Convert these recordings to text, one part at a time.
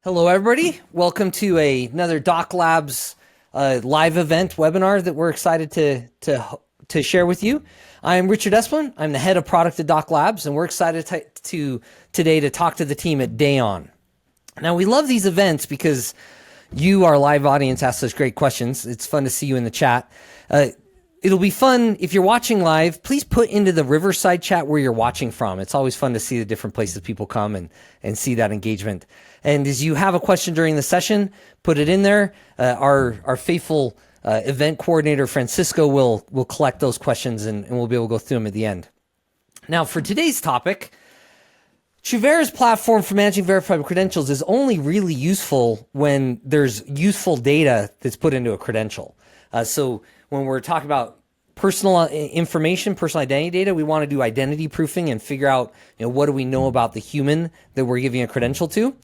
Hello, everybody. Welcome to another Doc Labs live event webinar that we're excited to share with you. I'm Richard Esplin. I'm the head of product at Doc Labs, and we're excited today to talk to the team at Daon. Now, we love these events because you, our live audience, ask such great questions. It's fun to see you in the chat. It'll be fun if you're watching live. Please put into the Riverside chat where you're watching from. It's always fun to see the different places people come and see that engagement. And as you have a question during the session, put it in there. Our faithful event coordinator, Francisco, will collect those questions and we'll be able to go through them at the end. Now, for today's topic, Truvera's platform for managing verifiable credentials is only really useful when there's useful data that's put into a credential. So when we're talking about personal information, personal identity data, we want to do identity proofing and figure out, what do we know about the human that we're giving a credential to.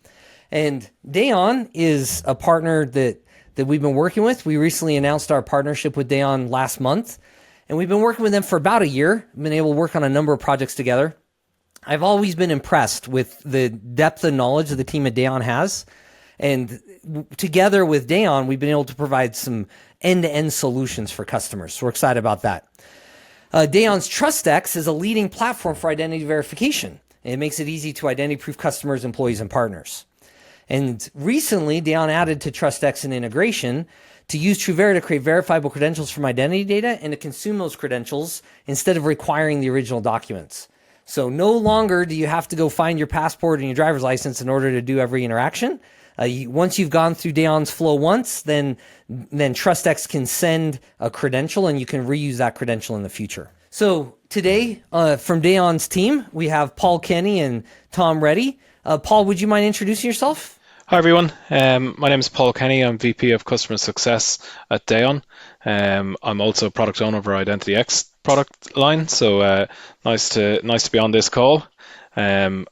And Daon is a partner that we've been working with. We recently announced our partnership with Daon last month, and we've been working with them for about a year. We've been able to work on a number of projects together. I've always been impressed with the depth of knowledge that the team at Daon has. And together with Daon, we've been able to provide some end-to-end solutions for customers. So we're excited about that. Daon's TrustX is a leading platform for identity verification. It makes it easy to identity proof customers, employees, and partners. And recently, Daon added to TrustX an integration to use Truvera to create verifiable credentials from identity data and to consume those credentials instead of requiring the original documents. So no longer do you have to go find your passport and your driver's license in order to do every interaction. Once you've gone through Daon's flow once, then TrustX can send a credential and you can reuse that credential in the future. So today, from Daon's team, we have Paul Kenny and Tom Reddy. Paul, would you mind introducing yourself? Hi everyone, my name is Paul Kenny. I'm VP of Customer Success at Daon. I'm also product owner of our IdentityX product line, so nice to be on this call. I'm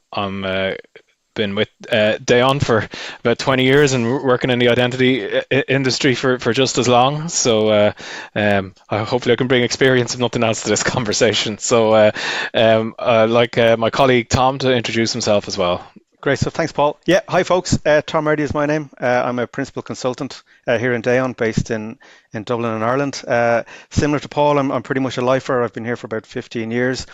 been with Daon for about 20 years and working in the identity industry for just as long. So hopefully I can bring experience, if nothing else, to this conversation. So I'd like my colleague Tom to introduce himself as well. Great stuff. Thanks, Paul. Yeah, hi folks. Tom Reddy is my name. I'm a principal consultant here in Daon, based in Dublin and Ireland. Similar to Paul, I'm pretty much a lifer. I've been here for about 15 years.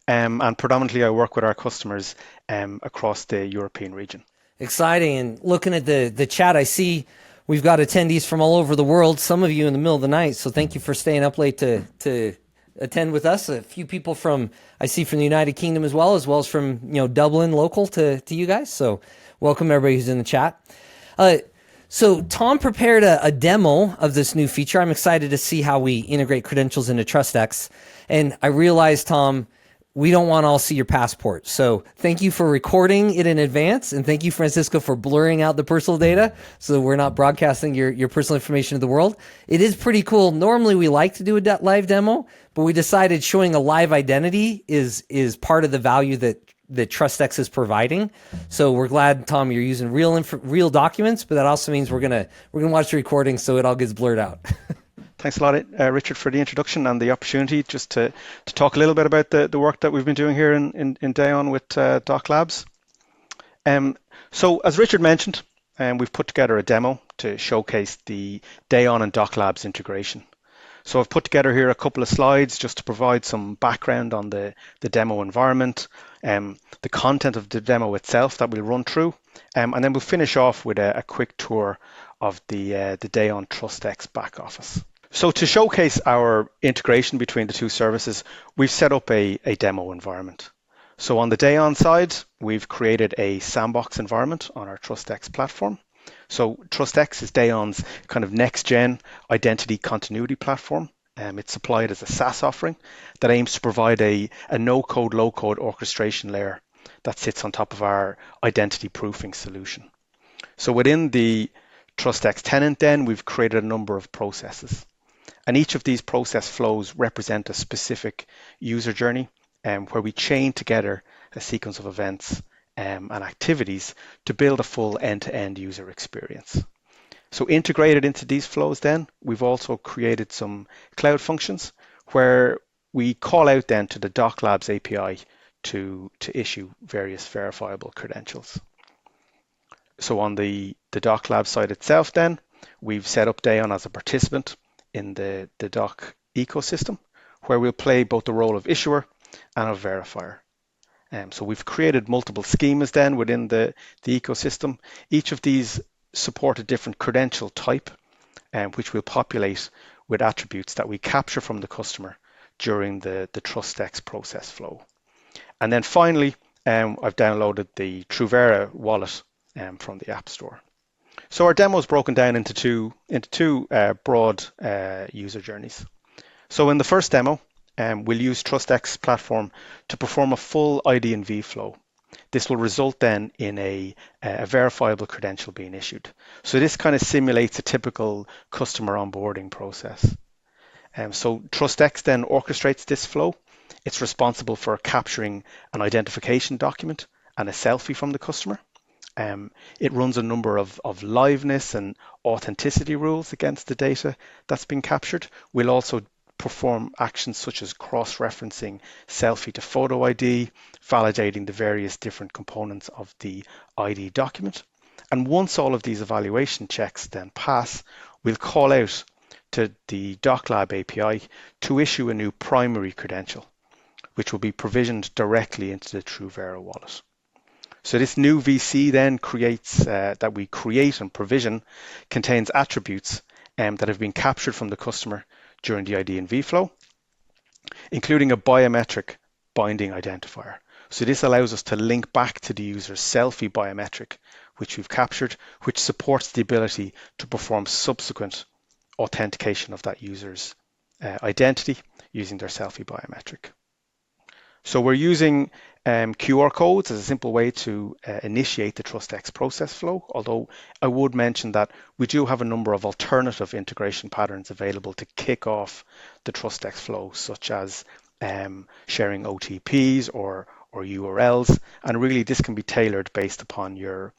And predominantly I work with our customers across the European region. Exciting. And looking at the chat, I see we've got attendees from all over the world, some of you in the middle of the night. So thank you for staying up late to attend with us. A few people I see from the United Kingdom as well as from Dublin, local to you guys. So welcome everybody who's in the chat. So Tom prepared a demo of this new feature. I'm excited to see how we integrate credentials into TrustX. And I realized, Tom, we don't want to all see your passport. So thank you for recording it in advance. And thank you, Francisco, for blurring out the personal data so we're not broadcasting your personal information to the world. It is pretty cool. Normally we like to do a live demo, but we decided showing a live identity is part of the value that TrustX is providing. So we're glad, Tom, you're using real documents, but that also means we're gonna watch the recording so it all gets blurred out. Thanks a lot, Richard, for the introduction and the opportunity just to talk a little bit about the work that we've been doing here in Daon with Doc Labs. So as Richard mentioned, we've put together a demo to showcase the Daon and Doc Labs integration. So I've put together here a couple of slides just to provide some background on the demo environment, the content of the demo itself that we'll run through, and then we'll finish off with a quick tour of the Daon TrustX back office. So to showcase our integration between the two services, we've set up a demo environment. So on the Daon side, we've created a sandbox environment on our TrustX platform. So TrustX is Daon's kind of next-gen identity continuity platform. It's supplied as a SaaS offering that aims to provide a no-code, low-code orchestration layer that sits on top of our identity proofing solution. So within the TrustX tenant, then, we've created a number of processes. And each of these process flows represent a specific user journey where we chain together a sequence of events and activities to build a full end-to-end user experience. So integrated into these flows then, we've also created some cloud functions where we call out then to the Doc Labs API to issue various verifiable credentials. So on the Doc Lab side itself then, we've set up Daon as a participant in the Doc ecosystem, where we'll play both the role of issuer and of verifier. So we've created multiple schemas then within the ecosystem. Each of these support a different credential type, which we'll populate with attributes that we capture from the customer during the TrustX process flow. And then finally, I've downloaded the Truvera wallet from the App Store. So our demo is broken down into two broad user journeys. So in the first demo, we'll use TrustX platform to perform a full IDV flow. This will result then in a verifiable credential being issued. So this kind of simulates a typical customer onboarding process. So TrustX then orchestrates this flow. It's responsible for capturing an identification document and a selfie from the customer. It runs a number of liveness and authenticity rules against the data that's been captured. We'll also perform actions such as cross-referencing selfie to photo ID, validating the various different components of the ID document. And once all of these evaluation checks then pass, we'll call out to the DocLab API to issue a new primary credential, which will be provisioned directly into the Truvera wallet. So this new VC then that we create and provision contains attributes that have been captured from the customer during the IDV flow, including a biometric binding identifier. So this allows us to link back to the user's selfie biometric, which we've captured, which supports the ability to perform subsequent authentication of that user's identity using their selfie biometric. So we're using QR codes as a simple way to initiate the TrustX process flow, although I would mention that we do have a number of alternative integration patterns available to kick off the TrustX flow, such as sharing OTPs or URLs, and really this can be tailored based upon your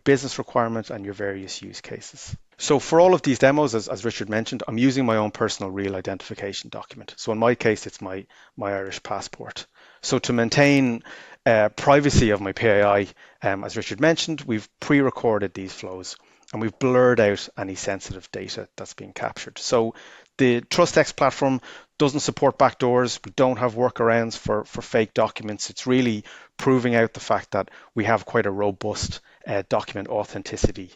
business requirements and your various use cases. So for all of these demos, as Richard mentioned, I'm using my own personal real identification document. So in my case, it's my Irish passport. So to maintain privacy of my PII, as Richard mentioned, we've pre-recorded these flows and we've blurred out any sensitive data that's being captured. So the TrustX platform doesn't support backdoors. We don't have workarounds for fake documents. It's really proving out the fact that we have quite a robust document authenticity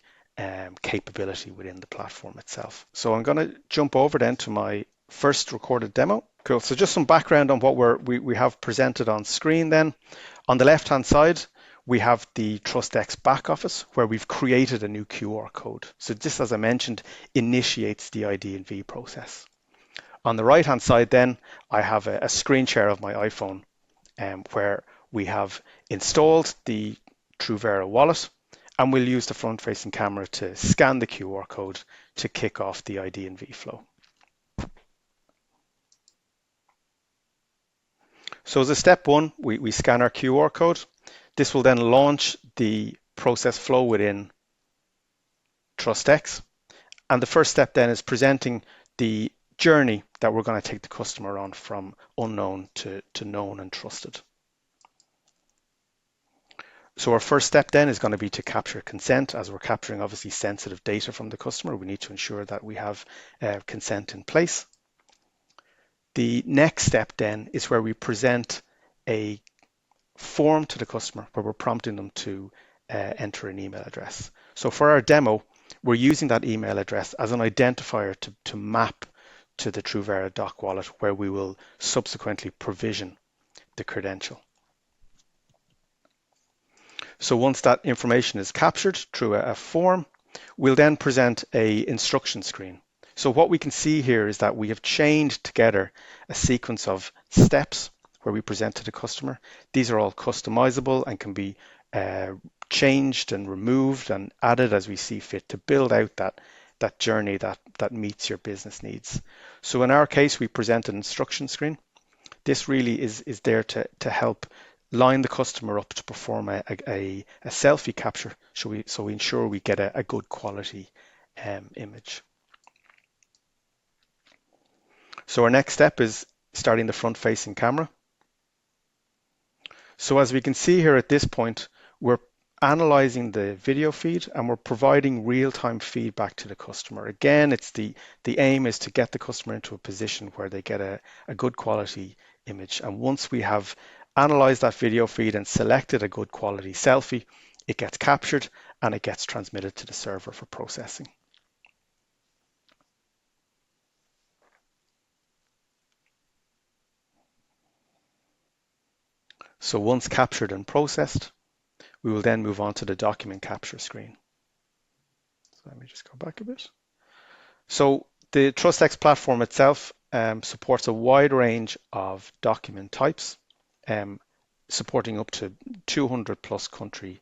capability within the platform itself. So I'm going to jump over then to my first recorded demo. Cool. So just some background on what we have presented on screen then. On the left-hand side, we have the TrustX back office where we've created a new QR code. So this, as I mentioned, initiates the IDV process. On the right-hand side then, I have a screen share of my iPhone where we have installed the Truvera wallet, and we'll use the front-facing camera to scan the QR code to kick off the IDV flow. So as a step one, we scan our QR code. This will then launch the process flow within TrustX. And the first step then is presenting the journey that we're going to take the customer on from unknown to known and trusted. So our first step then is going to be to capture consent. As we're capturing obviously sensitive data from the customer, we need to ensure that we have consent in place. The next step then is where we present a form to the customer where we're prompting them to enter an email address. So for our demo, we're using that email address as an identifier to map to the Truvera Doc wallet where we will subsequently provision the credential. So once that information is captured through a form, we'll then present an instruction screen. So what we can see here is that we have chained together a sequence of steps where we present to the customer. These are all customizable and can be changed and removed and added as we see fit to build out that journey that meets your business needs. So in our case, we present an instruction screen. This really is there to help line the customer up to perform a selfie capture so we ensure we get a good quality image. So our next step is starting the front-facing camera. So as we can see here at this point, we're analyzing the video feed, and we're providing real-time feedback to the customer. Again, it's the aim is to get the customer into a position where they get a good quality image. And once we have analyzed that video feed and selected a good quality selfie, it gets captured and it gets transmitted to the server for processing. So once captured and processed, we will then move on to the document capture screen. So let me just go back a bit. So the TrustX platform itself supports a wide range of document types, supporting up to 200 plus country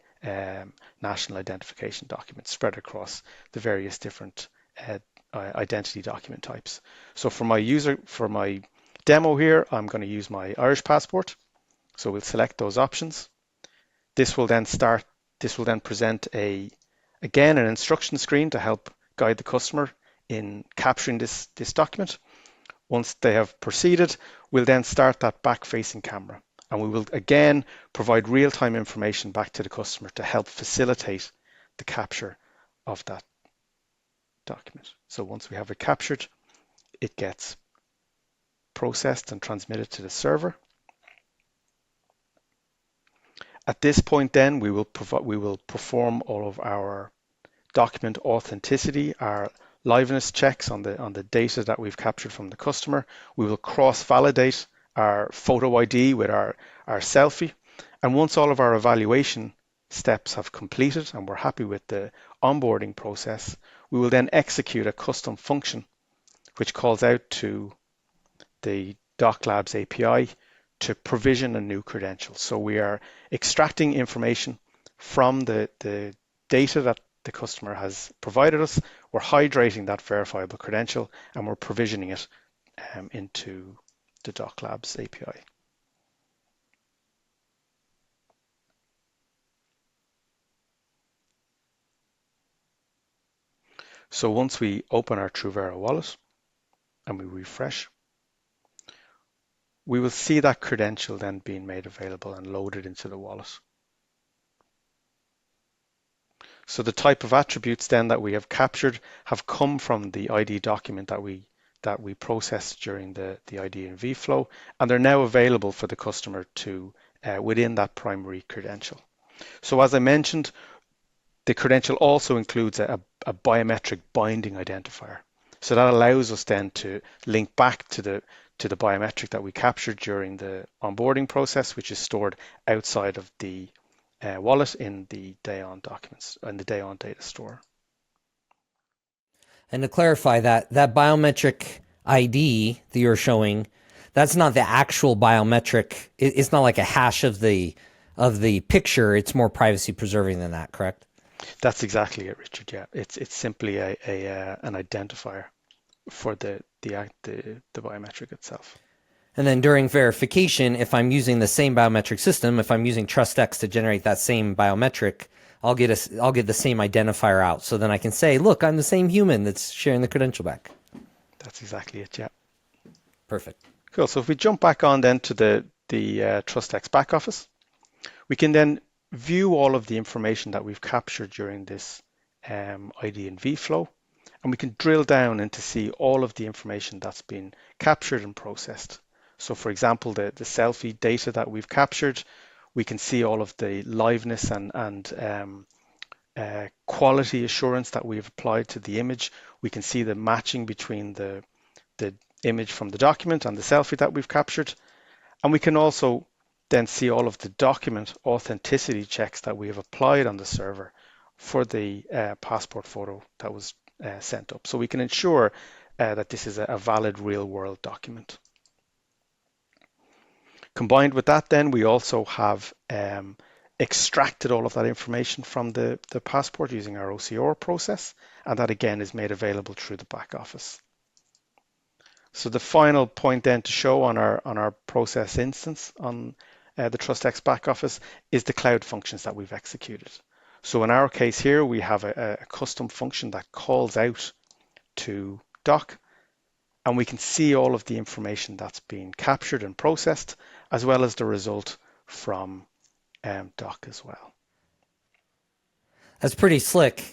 national identification documents spread across the various different identity document types. So for my demo here, I'm going to use my Irish passport. So we'll select those options. This will then present again an instruction screen to help guide the customer in capturing this document. Once they have proceeded, we'll then start that back-facing camera, and we will again provide real-time information back to the customer to help facilitate the capture of that document. So once we have it captured, it gets processed and transmitted to the server. At this point then, we will perform all of our document authenticity, our liveness checks on the data that we've captured from the customer. We will cross-validate our photo ID with our selfie. And once all of our evaluation steps have completed and we're happy with the onboarding process, we will then execute a custom function which calls out to the DocLabs API to provision a new credential. So we are extracting information from the data that the customer has provided us. We're hydrating that verifiable credential and we're provisioning it into the DocLabs API. So once we open our Truvera wallet and we refresh, we will see that credential then being made available and loaded into the wallet. So the type of attributes then that we have captured have come from the ID document that we processed during the IDV flow, and they're now available for the customer to within that primary credential. So as I mentioned, the credential also includes a biometric binding identifier. So that allows us then to link back to the biometric that we captured during the onboarding process, which is stored outside of the wallet in the Daon documents and the Daon data store. And to clarify that biometric ID that you're showing, that's not the actual biometric. It's not like a hash of the picture. It's more privacy preserving than that, correct? That's exactly it, Richard. Yeah, it's simply an identifier for the biometric itself. And then during verification, if I'm using the same biometric system, if I'm using TrustX to generate that same biometric, I'll get the same identifier out. So then I can say, look, I'm the same human that's sharing the credential back. That's exactly it. Yeah. Perfect. Cool. So if we jump back on then to the TrustX back office, we can then view all of the information that we've captured during this ID&V flow, and we can drill down into see all of the information that's been captured and processed. So for example, the selfie data that we've captured, we can see all of the liveness and quality assurance that we've applied to the image. We can see the matching between the image from the document and the selfie that we've captured. And we can also then see all of the document authenticity checks that we have applied on the server for the passport photo that was sent up. So we can ensure that this is a valid real-world document. Combined with that, then we also have extracted all of that information from the passport using our OCR process, and that again is made available through the back office. So the final point then to show on our process instance on the TrustX back office is the cloud functions that we've executed. So in our case here, we have a custom function that calls out to Doc, and we can see all of the information that's been captured and processed, as well as the result from Doc as well. That's pretty slick.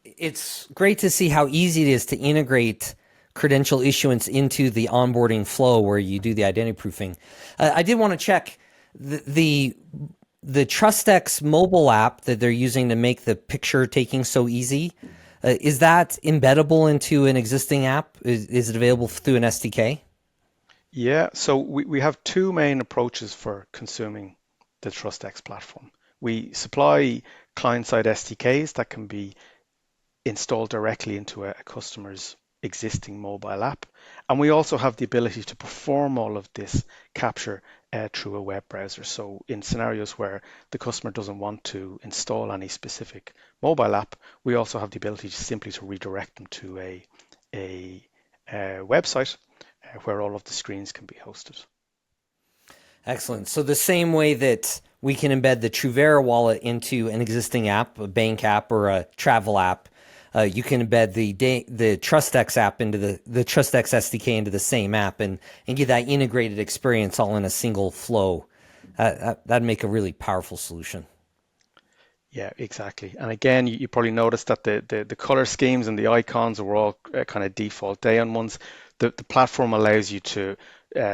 It's great to see how easy it is to integrate credential issuance into the onboarding flow where you do the identity proofing. I did want to check the TrustX mobile app that they're using to make the picture taking so easy. Is that embeddable into an existing app? Is it available through an SDK? Yeah, so we have two main approaches for consuming the TrustX platform. We supply client-side SDKs that can be installed directly into a customer's existing mobile app. And we also have the ability to perform all of this capture through a web browser. So in scenarios where the customer doesn't want to install any specific mobile app, we also have the ability to simply to redirect them to a website where all of the screens can be hosted. Excellent. So the same way that we can embed the Truvera wallet into an existing app, a bank app or a travel app, you can embed the TrustX app into the TrustX SDK into the same app and get that integrated experience all in a single flow. That'd make a really powerful solution. Yeah, exactly. And again, you probably noticed that the color schemes and the icons were all kind of default Daon ones. The platform allows you to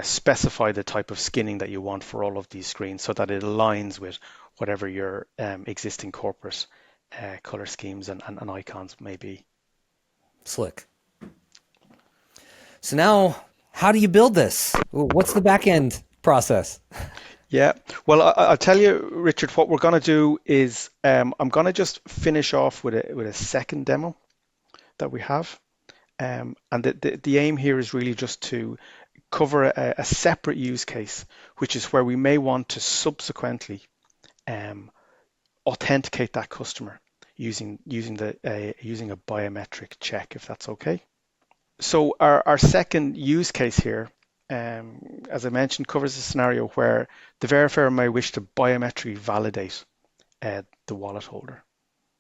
specify the type of skinning that you want for all of these screens so that it aligns with whatever your existing corporate color schemes and icons may be. Slick. So now, how do you build this? What's the back end process? Yeah, well, I'll tell you, Richard, what we're going to do is I'm going to just finish off with a second demo that we have. And the aim here is really just to cover a separate use case, which is where we may want to subsequently authenticate that customer using a biometric check, if that's okay. So our second use case here, as I mentioned, covers a scenario where the verifier may wish to biometrically validate the wallet holder.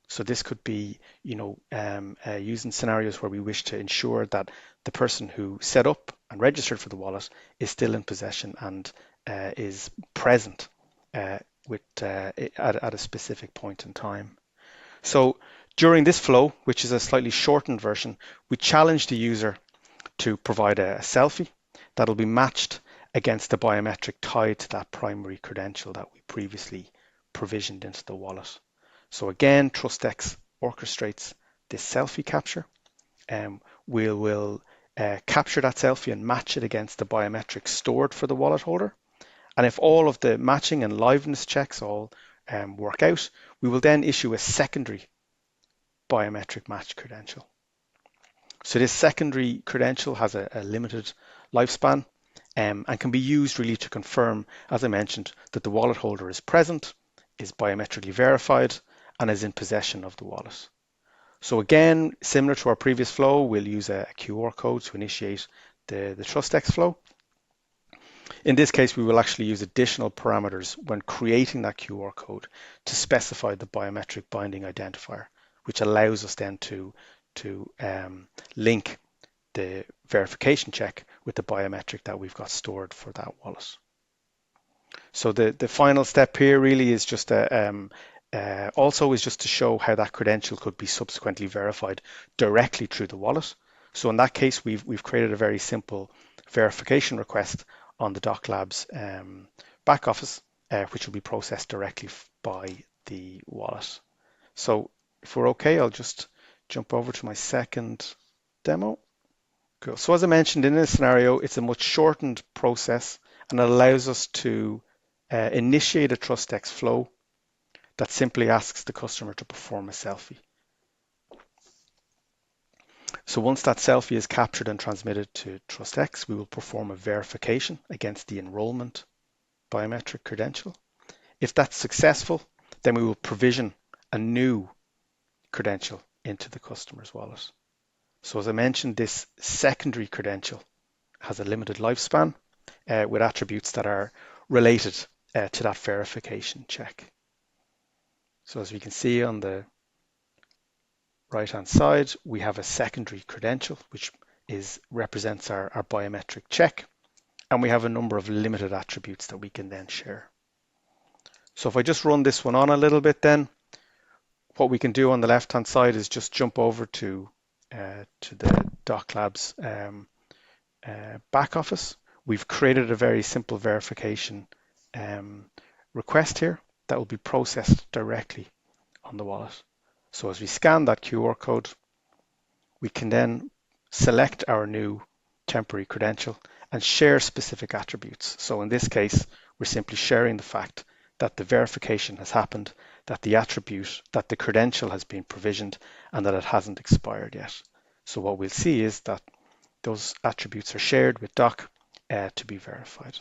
So this could be, using scenarios where we wish to ensure that the person who set up and registered for the wallet is still in possession and is present at a specific point in time. So during this flow, which is a slightly shortened version, we challenge the user to provide a selfie that'll be matched against the biometric tied to that primary credential that we previously provisioned into the wallet. So again, TrustX orchestrates this selfie capture. We'll capture that selfie and match it against the biometric stored for the wallet holder. And if all of the matching and liveness checks all work out, we will then issue a secondary biometric match credential. So this secondary credential has a limited lifespan and can be used really to confirm, as I mentioned, that the wallet holder is present, is biometrically verified, and is in possession of the wallet. So again, similar to our previous flow, we'll use a QR code to initiate the TrustX flow. In this case, we will actually use additional parameters when creating that QR code to specify the biometric binding identifier, which allows us then to link the verification check with the biometric that we've got stored for that wallet. So the final step here really is just also is just to show how that credential could be subsequently verified directly through the wallet. So in that case, we've created a very simple verification request on the Doc Labs back office, which will be processed directly by the wallet. So if we're okay, I'll just jump over to my second demo. Cool. So as I mentioned, in this scenario, it's a much shortened process, and it allows us to initiate a TrustX flow that simply asks the customer to perform a selfie. So once that selfie is captured and transmitted to TrustX, we will perform a verification against the enrollment biometric credential. If that's successful, then we will provision a new credential into the customer's wallet. So as I mentioned, this secondary credential has a limited lifespan with attributes that are related to that verification check. So as we can see on the right-hand side, we have a secondary credential, which represents our biometric check, and we have a number of limited attributes that we can then share. So if I just run this one on a little bit then, what we can do on the left-hand side is just jump over to the Doc Labs back office. We've created a very simple verification request here that will be processed directly on the wallet. So as we scan that QR code, we can then select our new temporary credential and share specific attributes. So in this case, we're simply sharing the fact that the verification has happened, that the attribute, that the credential has been provisioned, and that it hasn't expired yet. So what we'll see is that those attributes are shared with Doc to be verified.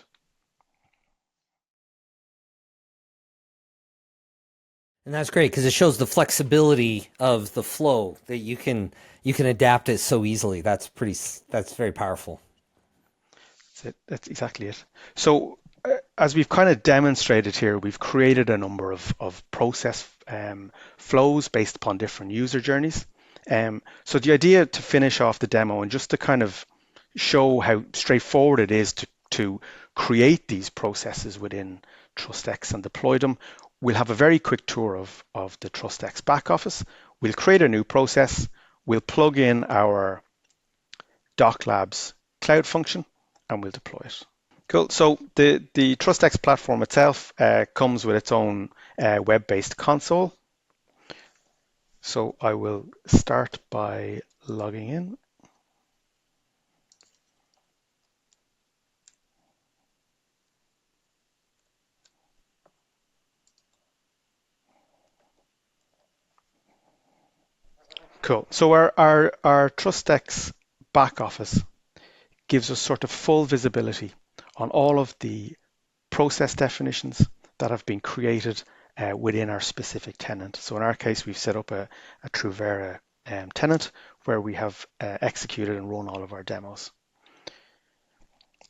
And that's great because it shows the flexibility of the flow that you can adapt it so easily. That's very powerful. That's exactly it. So as we've kind of demonstrated here, we've created a number of process flows based upon different user journeys. So the idea to finish off the demo and just to kind of show how straightforward it is to create these processes within TrustX and deploy them, we'll have a very quick tour of the TrustX back office. We'll create a new process. We'll plug in our Doc Labs cloud function and we'll deploy it. Cool. So the TrustX platform itself comes with its own web-based console. So I will start by logging in. Cool. So our TrustX back office gives us sort of full visibility on all of the process definitions that have been created within our specific tenant. So in our case, we've set up a Truvera tenant where we have executed and run all of our demos.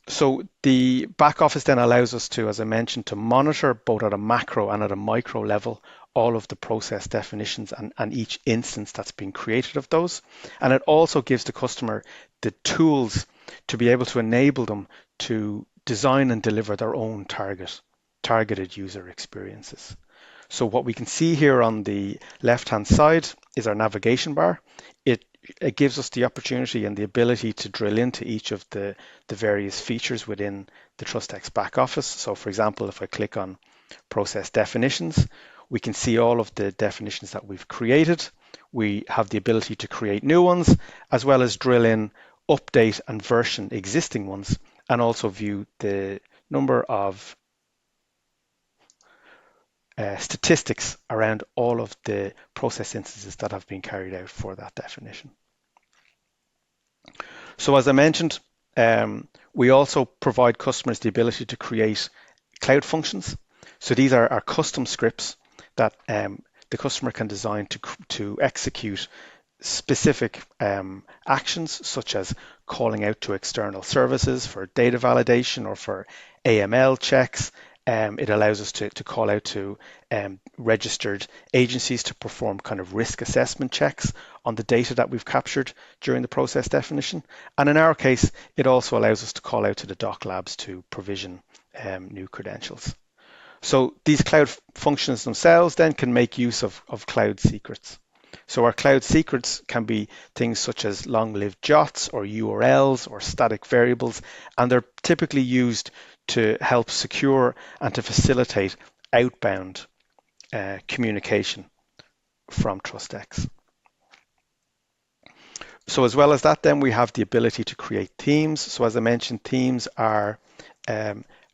So the back office then allows us to, as I mentioned, to monitor both at a macro and at a micro level all of the process definitions and each instance that's been created of those. And it also gives the customer the tools to be able to enable them to design and deliver their own targeted user experiences. So what we can see here on the left-hand side is our navigation bar. It gives us the opportunity and the ability to drill into each of the various features within the TrustX back office. So for example, if I click on process definitions, we can see all of the definitions that we've created. We have the ability to create new ones, as well as drill in, update and version existing ones, and also view the number of statistics around all of the process instances that have been carried out for that definition. So as I mentioned, we also provide customers the ability to create cloud functions. So these are our custom scripts that the customer can design to execute specific actions, such as calling out to external services for data validation or for AML checks. It allows us to call out to registered agencies to perform kind of risk assessment checks on the data that we've captured during the process definition. And in our case, it also allows us to call out to the Doc Labs to provision new credentials. So these cloud functions themselves then can make use of cloud secrets. So our cloud secrets can be things such as long-lived JOTs or URLs or static variables, and they're typically used to help secure and to facilitate outbound communication from TrustX. So as well as that, then we have the ability to create themes. So as I mentioned, themes are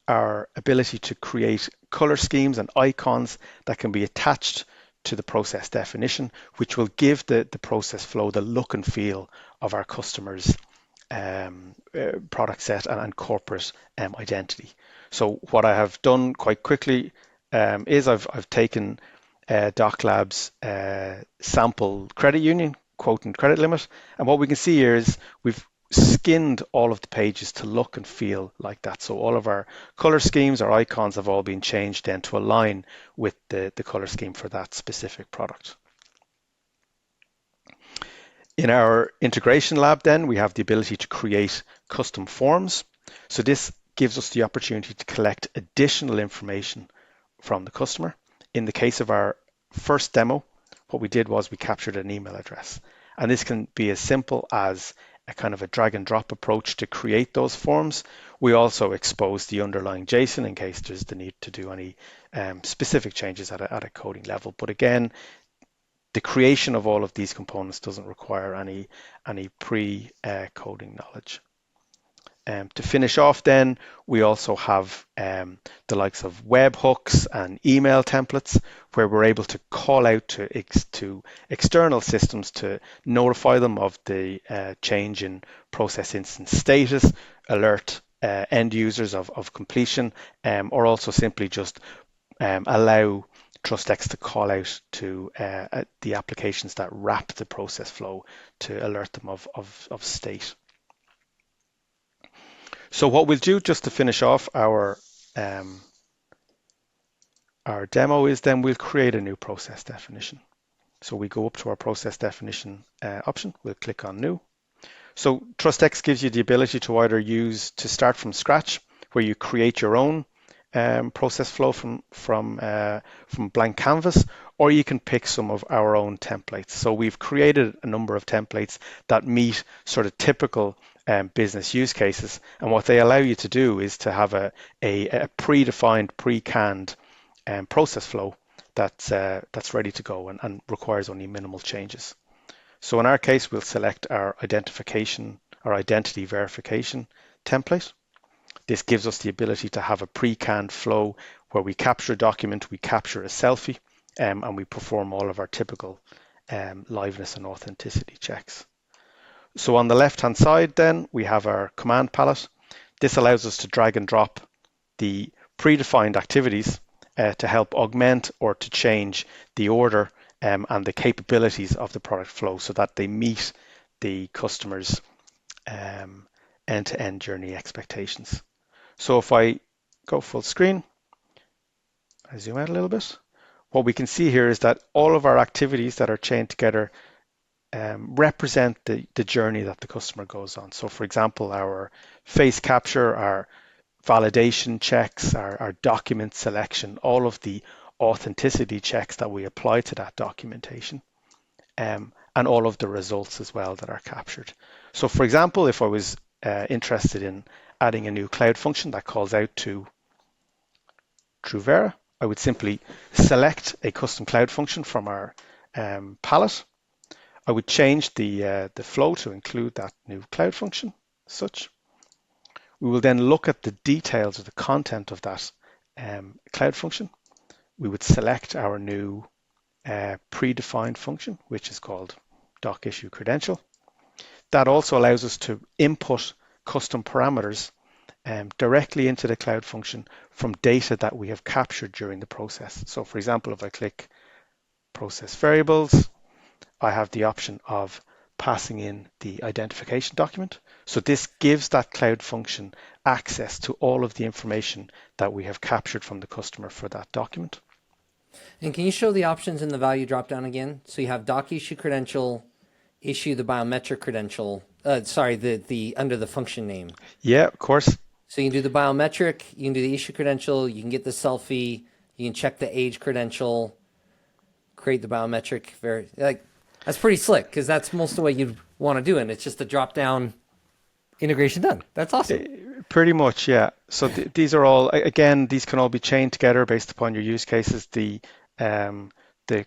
our ability to create color schemes and icons that can be attached to the process definition, which will give the process flow the look and feel of our customers' product set and corporate identity. So what I have done quite quickly is I've taken Doc Labs sample credit union, quote and credit limit, and what we can see here is we've skinned all of the pages to look and feel like that. So all of our color schemes, our icons have all been changed then to align with the color scheme for that specific product. In our integration lab then, we have the ability to create custom forms. So this gives us the opportunity to collect additional information from the customer. In the case of our first demo, what we did was we captured an email address. And this can be as simple as a kind of a drag and drop approach to create those forms. We also expose the underlying JSON in case there's the need to do any specific changes at a coding level. But again, the creation of all of these components doesn't require any pre-coding knowledge. To finish off then, we also have the likes of webhooks and email templates where we're able to call out to external systems to notify them of the change in process instance status, alert end users of completion, or also simply just allow TrustX to call out to the applications that wrap the process flow to alert them of state. So what we'll do just to finish off our demo is then we'll create a new process definition. So we go up to our process definition option, we'll click on new. So TrustX gives you the ability to either use to start from scratch, where you create your own process flow from blank canvas, or you can pick some of our own templates. So we've created a number of templates that meet sort of typical business use cases, and what they allow you to do is to have a predefined, pre-canned process flow that's ready to go and requires only minimal changes. So in our case, we'll select our identity verification template. This gives us the ability to have a pre-canned flow where we capture a document, we capture a selfie, and we perform all of our typical liveness and authenticity checks. So on the left-hand side then, we have our command palette. This allows us to drag and drop the predefined activities to help augment or to change the order and the capabilities of the product flow so that they meet the customer's end-to-end journey expectations. So if I go full screen, I zoom out a little bit, what we can see here is that all of our activities that are chained together represent the journey that the customer goes on. So for example, our face capture, our validation checks, our document selection, all of the authenticity checks that we apply to that documentation, and all of the results as well that are captured. So for example, if I was interested in adding a new cloud function that calls out to Truvera, I would simply select a custom cloud function from our palette. I would change the flow to include that new cloud function as such. We will then look at the details of the content of that cloud function. We would select our new predefined function, which is called doc issue credential. That also allows us to input custom parameters directly into the cloud function from data that we have captured during the process. So for example, if I click process variables, I have the option of passing in the identification document. So this gives that cloud function access to all of the information that we have captured from the customer for that document. And can you show the options in the value dropdown again? So you have doc issue credential, issue the biometric credential, the under the function name. Yeah, of course. So you can do the biometric, you can do the issue credential, you can get the selfie, you can check the age credential, create the biometric. That's pretty slick because that's most of what you'd want to do, and it's just a drop-down integration done. That's awesome. Pretty much, yeah. So these are all, again, these can all be chained together based upon your use cases. The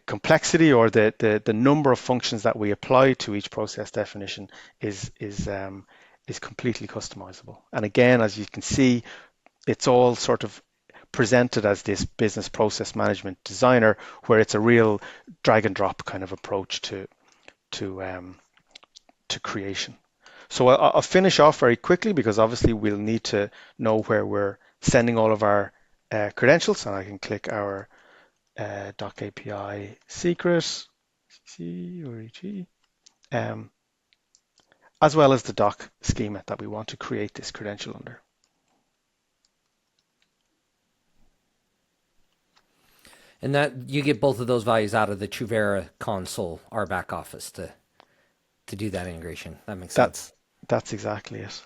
complexity or the number of functions that we apply to each process definition is completely customizable. And again, as you can see, it's all sort of presented as this business process management designer, where it's a real drag and drop kind of approach to creation. So I'll finish off very quickly because obviously we'll need to know where we're sending all of our credentials, and I can click our doc API secret, as well as the doc schema that we want to create this credential under. And that you get both of those values out of the Truvera console, our back office, to do that integration. That makes sense. That's exactly it.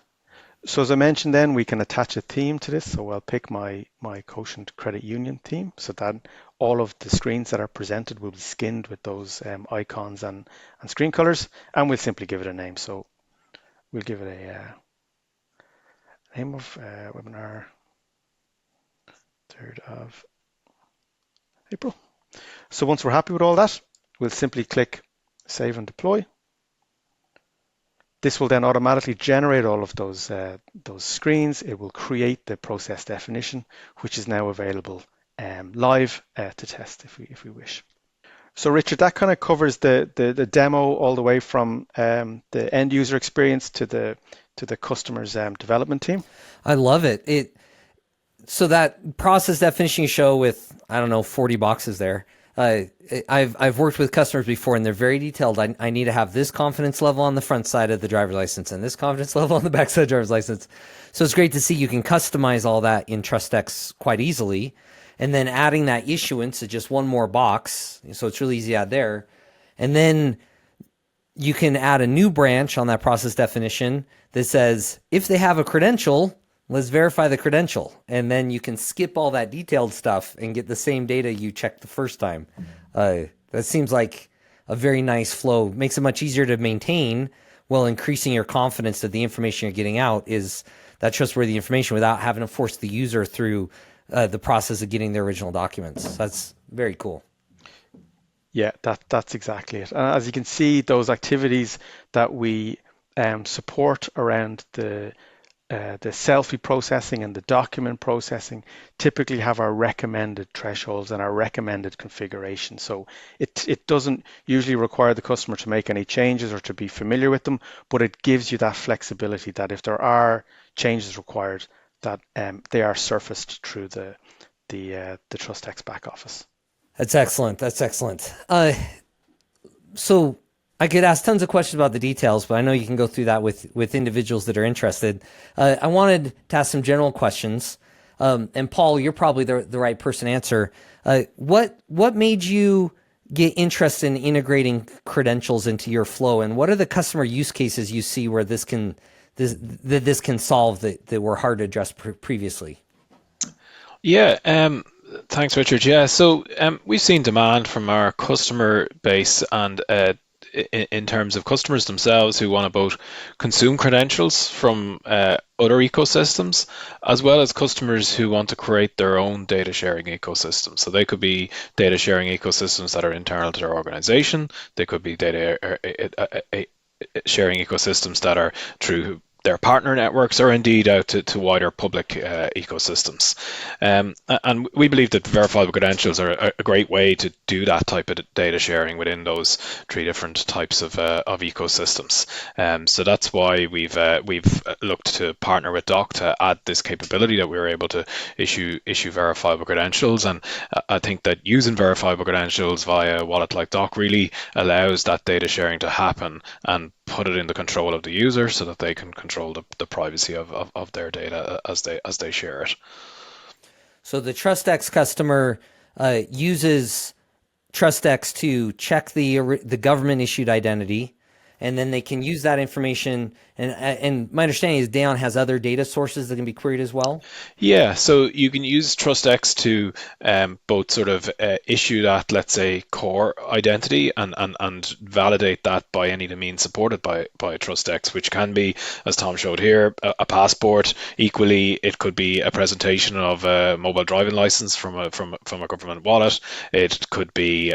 So as I mentioned then, we can attach a theme to this. So I'll pick my Quotient Credit Union theme so that all of the screens that are presented will be skinned with those icons and screen colors, and we'll simply give it a name. So we'll give it a name of webinar 3rd of April. So once we're happy with all that, we'll simply click Save and Deploy. This will then automatically generate all of those screens. It will create the process definition, which is now available live to test if we wish. So Richard, that kind of covers the demo all the way from the end user experience to the customer's development team. I love it. So that process definition you show with, I don't know, 40 boxes there. I've worked with customers before, and they're very detailed. I need to have this confidence level on the front side of the driver's license and this confidence level on the back side of the driver's license. So it's great to see you can customize all that in TrustX quite easily, and then adding that issuance to just one more box. So it's really easy to add there. And then you can add a new branch on that process definition that says, if they have a credential, let's verify the credential. And then you can skip all that detailed stuff and get the same data you checked the first time. That seems like a very nice flow. Makes it much easier to maintain while increasing your confidence that the information you're getting out is that trustworthy information without having to force the user through the process of getting their original documents. That's very cool. Yeah, that's exactly it. And as you can see, those activities that we support around the selfie processing and the document processing typically have our recommended thresholds and our recommended configuration. So it doesn't usually require the customer to make any changes or to be familiar with them, but it gives you that flexibility that if there are changes required, that they are surfaced through the TrustX back office. That's excellent. That's excellent. So I could ask tons of questions about the details, but I know you can go through that with individuals that are interested. I wanted to ask some general questions. And Paul, you're probably the right person to answer. What made you get interested in integrating credentials into your flow, and what are the customer use cases you see where this can solve that were hard to address previously? Yeah, thanks, Richard. Yeah, so we've seen demand from our customer base and in terms of customers themselves who want to both consume credentials from other ecosystems, as well as customers who want to create their own data sharing ecosystem. So they could be data sharing ecosystems that are internal to their organization. They could be data sharing ecosystems that are through their partner networks, or indeed out to wider public ecosystems. And we believe that verifiable credentials are a great way to do that type of data sharing within those three different types of ecosystems. So that's why we've looked to partner with Doc to add this capability that we were able to issue verifiable credentials. And I think that using verifiable credentials via a wallet like Doc really allows that data sharing to happen and put it in the control of the user so that they can control the privacy of their data as they share it. So the TrustX customer uses TrustX to check the government issued identity, and then they can use that information. And my understanding is Daon has other data sources that can be queried as well. Yeah, so you can use TrustX to both sort of issue that, let's say, core identity and validate that by any means supported by TrustX, which can be, as Tom showed here, a passport. Equally, it could be a presentation of a mobile driving license from a government wallet. It could be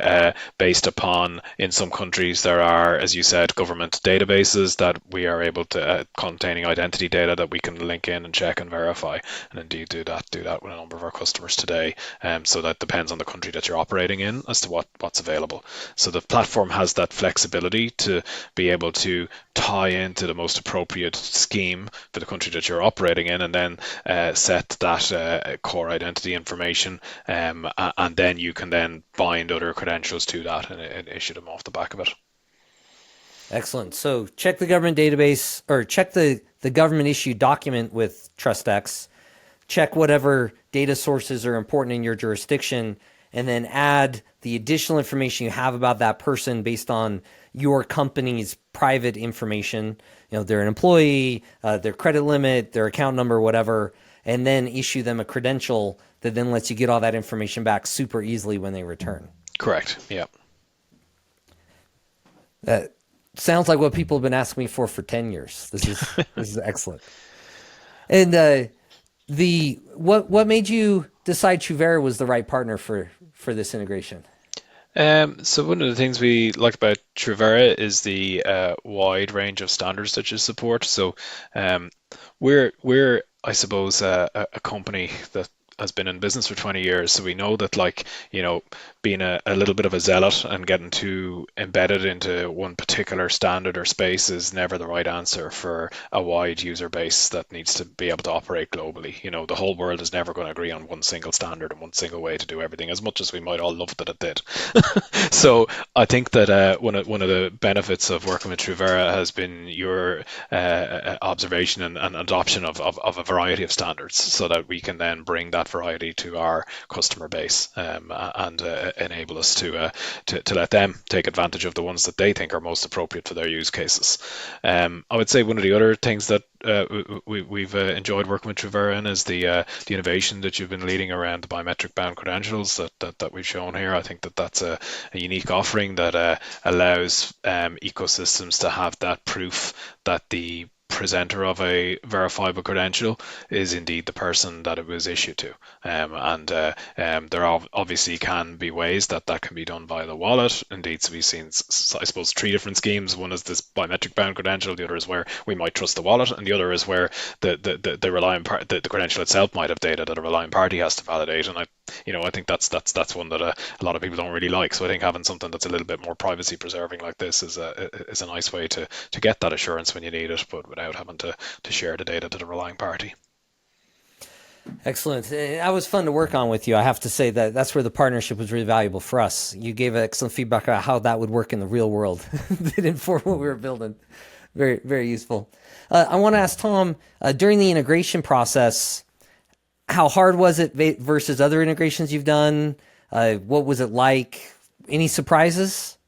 based upon, in some countries, there are, as you said, government databases that we are able to containing identity data that we can link in and check and verify, and indeed do that with a number of our customers today. So that depends on the country that you're operating in as to what's available. So the platform has that flexibility to be able to tie into the most appropriate scheme for the country that you're operating in, and then set that core identity information, and then you can then bind other credentials to that and issue them off the back of it. Excellent. So check the government database, or check the government issued document with TrustX, check whatever data sources are important in your jurisdiction, and then add the additional information you have about that person based on your company's private information. They're an employee, their credit limit, their account number, whatever, and then issue them a credential that then lets you get all that information back super easily when they return. Correct. Yeah. That sounds like what people have been asking me for 10 years. This is excellent. And what made you decide Truvera was the right partner for this integration? So one of the things we like about Truvera is the wide range of standards that you support. So we're I suppose a company that has been in business for 20 years, so we know that being a little bit of a zealot and getting too embedded into one particular standard or space is never the right answer for a wide user base that needs to be able to operate globally. The whole world is never going to agree on one single standard and one single way to do everything, as much as we might all love that it did. So I think that one of the benefits of working with Truvera has been your observation and adoption of a variety of standards, so that we can then bring that variety to our customer base, and enable us to let them take advantage of the ones that they think are most appropriate for their use cases. I would say one of the other things that we've enjoyed working with Truvera in is the innovation that you've been leading around the biometric-bound credentials that we've shown here. I think that that's a unique offering that allows ecosystems to have that proof that the presenter of a verifiable credential is indeed the person that it was issued to. There obviously can be ways that can be done via the wallet. Indeed, so we've seen, I suppose, three different schemes. One is this biometric bound credential, the other is where we might trust the wallet, and the other is where the relying the credential itself might have data that a relying party has to validate. And I think that's one that a lot of people don't really like. So I think having something that's a little bit more privacy preserving like this is a nice way to get that assurance when you need it, but without having to share the data to the relying party. Excellent. That was fun to work on with you. I have to say that's where the partnership was really valuable for us. You gave excellent feedback about how that would work in the real world that informed what we were building. Very, very useful. I want to ask Tom, during the integration process, how hard was it versus other integrations you've done? What was it like? Any surprises?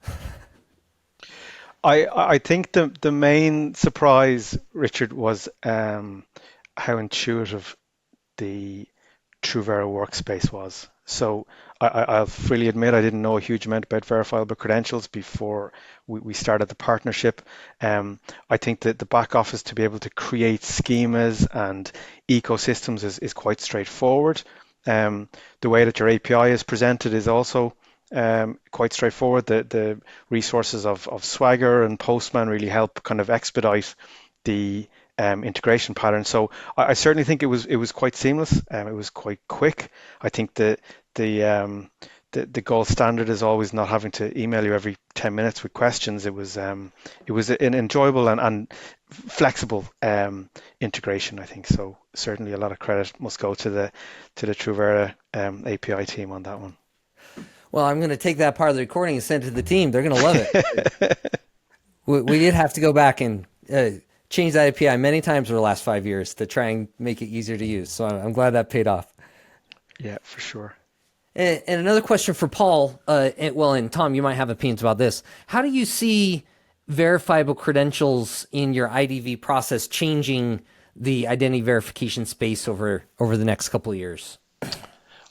I think the main surprise, Richard, was how intuitive the Truvera workspace was. So I'll freely admit I didn't know a huge amount about verifiable credentials before we started the partnership. I think that the back office to be able to create schemas and ecosystems is quite straightforward. The way that your API is presented is also quite straightforward. The resources of Swagger and Postman really help kind of expedite the integration pattern. So I certainly think it was quite seamless. It was quite quick. I think the gold standard is always not having to email you every 10 minutes with questions. It was an enjoyable and flexible integration, I think. So certainly a lot of credit must go to the Truvera API team on that one. Well, I'm going to take that part of the recording and send it to the team. They're going to love it. we did have to go back and change that API many times over the last 5 years to try and make it easier to use. So I'm glad that paid off. Yeah, for sure. And another question for Paul, and Tom, you might have opinions about this. How do you see verifiable credentials in your IDV process changing the identity verification space over the next couple of years?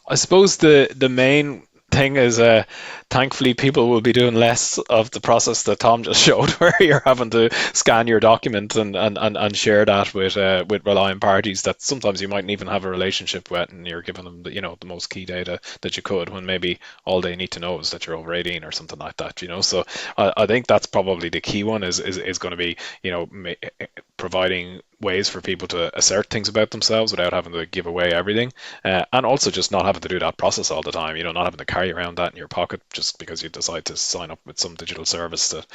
I suppose the main thing is thankfully people will be doing less of the process that Tom just showed, where you're having to scan your document and share that with relying parties that sometimes you mightn't even have a relationship with, and you're giving them the most key data that you could, when maybe all they need to know is that you're over 18 or something like that. So I think that's probably the key one is going to be providing ways for people to assert things about themselves without having to give away everything, and also just not having to do that process all the time. Not having to carry around that in your pocket just because you decide to sign up with some digital service that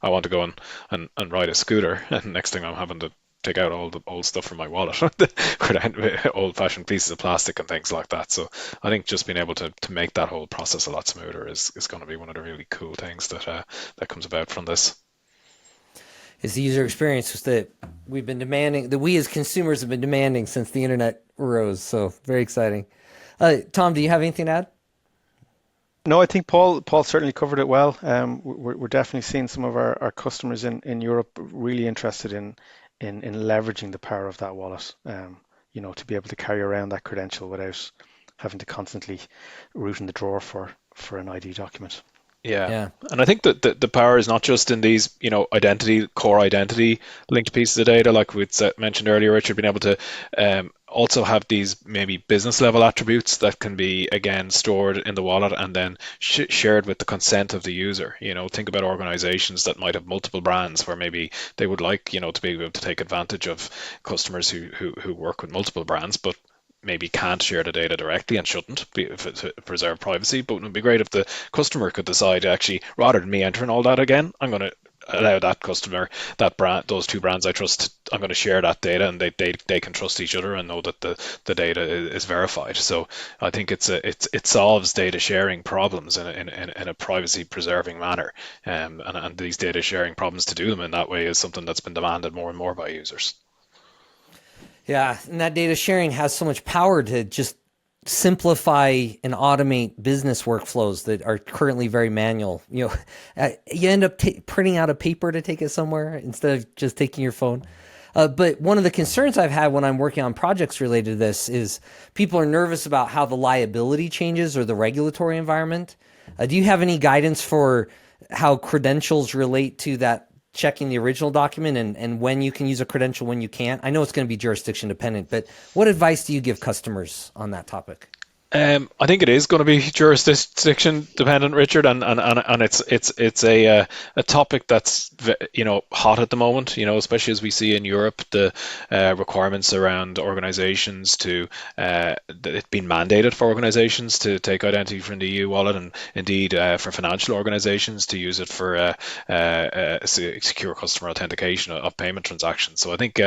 I want to go and ride a scooter, and next thing I'm having to take out all the old stuff from my wallet, old-fashioned pieces of plastic and things like that. So I think just being able to make that whole process a lot smoother is going to be one of the really cool things that comes about from this. It's the user experience that we've been demanding, that we as consumers have been demanding since the internet arose. So very exciting. Tom, do you have anything to add? No, I think Paul certainly covered it well. We're definitely seeing some of our customers in Europe really interested in leveraging the power of that wallet, to be able to carry around that credential without having to constantly root in the drawer for an ID document. Yeah. Yeah. And I think that the power is not just in these, core identity linked pieces of data, like we mentioned earlier, Richard, being able to also have these maybe business level attributes that can be, again, stored in the wallet and then shared with the consent of the user. Think about organizations that might have multiple brands where maybe they would like, to be able to take advantage of customers who work with multiple brands, but maybe can't share the data directly and shouldn't be to preserve privacy. But it would be great if the customer could decide, actually, rather than me entering all that again, I'm going to allow that customer, that brand, those two brands I trust, I'm going to share that data, and they can trust each other and know that the data is verified. So I think it solves data sharing problems in a privacy preserving manner, and these data sharing problems, to do them in that way, is something that's been demanded more and more by users. Yeah, and that data sharing has so much power to just simplify and automate business workflows that are currently very manual. You end up printing out a paper to take it somewhere instead of just taking your phone. But one of the concerns I've had when I'm working on projects related to this is people are nervous about how the liability changes or the regulatory environment. Do you have any guidance for how credentials relate to that, checking the original document, and when you can use a credential, when you can't? I know it's going to be jurisdiction dependent, but what advice do you give customers on that topic? I think it is going to be jurisdiction dependent, Richard, and it's a topic that's hot at the moment. Especially as we see in Europe the requirements around organisations to it being mandated for organisations to take identity from the EU wallet, and indeed for financial organisations to use it for secure customer authentication of payment transactions. So I think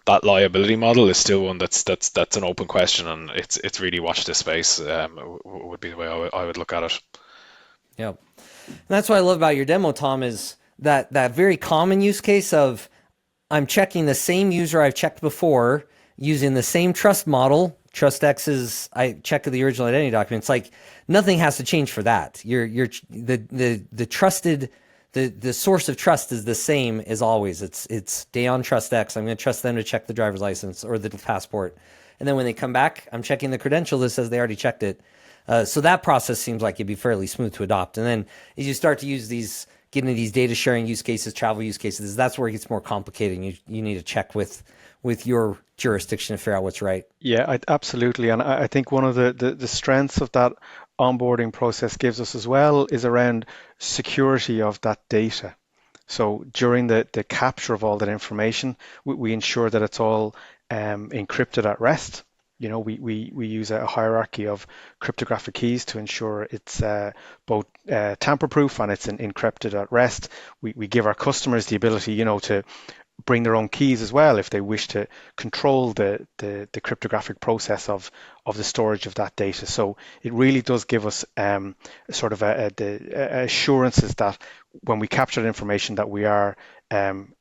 that liability model is still one that's an open question, and it's really watch this space, would be the way I would look at it. Yeah, and that's what I love about your demo, Tom, is that very common use case of I'm checking the same user I've checked before using the same trust model. TrustX is, I check the original identity documents. Like, nothing has to change for that. The trusted. The source of trust is the same as always. It's Daon TrustX. I'm going to trust them to check the driver's license or the passport. And then when they come back, I'm checking the credential that says they already checked it. So that process seems like it'd be fairly smooth to adopt. And then as you start to get into these data sharing use cases, travel use cases, that's where it gets more complicated. You need to check with your jurisdiction to figure out what's right. Yeah, absolutely. And I think one of the strengths of that onboarding process gives us as well is around security of that data. So during the capture of all that information, we ensure that it's all encrypted at rest. We use a hierarchy of cryptographic keys to ensure it's both tamper-proof and it's encrypted at rest. We give our customers the ability, to bring their own keys as well if they wish to control the cryptographic process of the storage of that data. So it really does give us sort of the assurances that when we capture the information that we are,